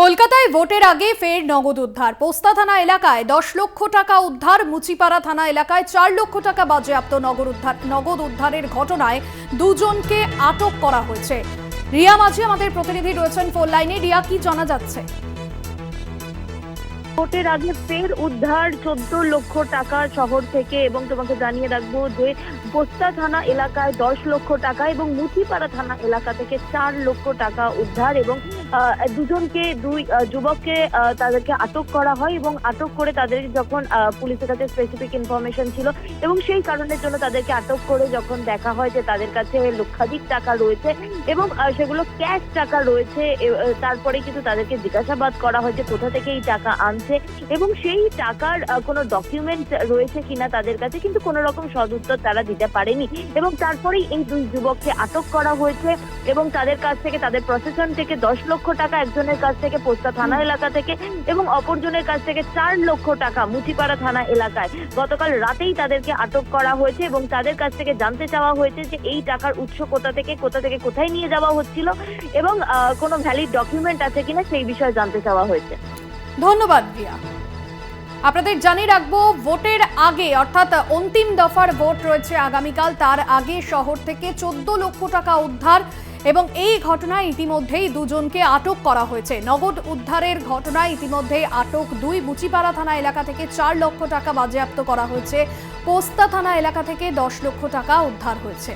কলকাতায় ভোটের আগে ফের নগদ উদ্ধার। পোস্তা থানা এলাকায় 10 লক্ষ টাকা উদ্ধার। মুচিপাড়া থানা এলাকায় 4 লক্ষ টাকা বাজেয়াপ্ত। নগদ উদ্ধারের ঘটনায় দুজনকে আটক করা হয়েছে। রিয়া মাঝি আমাদের প্রতিনিধি রয়েছেন ফোন লাইনে। রিয়া, কি জানা যাচ্ছে? ভোটের আগে ফের উদ্ধার 14 লক্ষ টাকা শহর থেকে, এবং তোমাকে জানিয়ে রাখবো যে পোস্তা থানা এলাকায় 10 লক্ষ টাকা এবং মুচিপাড়া থানা এলাকা থেকে 4 লক্ষ টাকা উদ্ধার, এবং দুই যুবককে তাদেরকে আটক করা হয়, এবং আটক করে তাদের যখন পুলিশের কাছে স্পেসিফিক ইনফরমেশন ছিল এবং সেই কারণের জন্য তাদেরকে আটক করে যখন দেখা হয় যে তাদের কাছে লক্ষাধিক টাকা রয়েছে এবং সেগুলো ক্যাশ টাকা রয়েছে, তারপরে কিন্তু তাদেরকে জিজ্ঞাসাবাদ করা হয় যে কোথা থেকে এই টাকা আনছে এবং সেই টাকার কোনো ডকুমেন্ট রয়েছে কিনা তাদের কাছে, কিন্তু কোনো রকম সদুত্তর তারা দিতে পারেনি। এবং তারপরেই এই দুই যুবককে আটক করা হয়েছে এবং তাদের কাছ থেকে, তাদের প্রশাসন থেকে 10 লক্ষ টাকা একজনের কাছ থেকে পোস্তা থানা এলাকা থেকে এবং অপরজনের কাছ থেকে 4 লক্ষ টাকা মুচিপাড়া থানা এলাকায় গতকাল রাতেই তাদেরকে আটক করা হয়েছে এবং তাদের কাছ থেকে জানতে চাওয়া হয়েছে যে এই টাকার উৎস কোথা থেকে কোথায় নিয়ে যাওয়া হচ্ছিল এবং কোনো ভ্যালিড ডকুমেন্ট আছে কিনা সেই বিষয়ে জানতে চাওয়া হয়েছে। ধন্যবাদ রিয়া। আপনাদের জানিয়ে রাখবো, ভোটের আগে অর্থাৎ অন্তিম দফার ভোট রয়েছে আগামীকাল, তার আগে শহর থেকে 14 লক্ষ টাকা উদ্ধার এবং এই ঘটনায় ইতিমধ্যেই দুজনকে আটক করা হয়েছে। নগদ উদ্ধারের ঘটনায় ইতিমধ্যেই আটক দুই। মুচিপাড়া থানা এলাকা থেকে 4 লক্ষ টাকা বাজেয়াপ্ত করা হয়েছে। পোস্তা থানা এলাকা থেকে 10 লক্ষ টাকা উদ্ধার হয়েছে।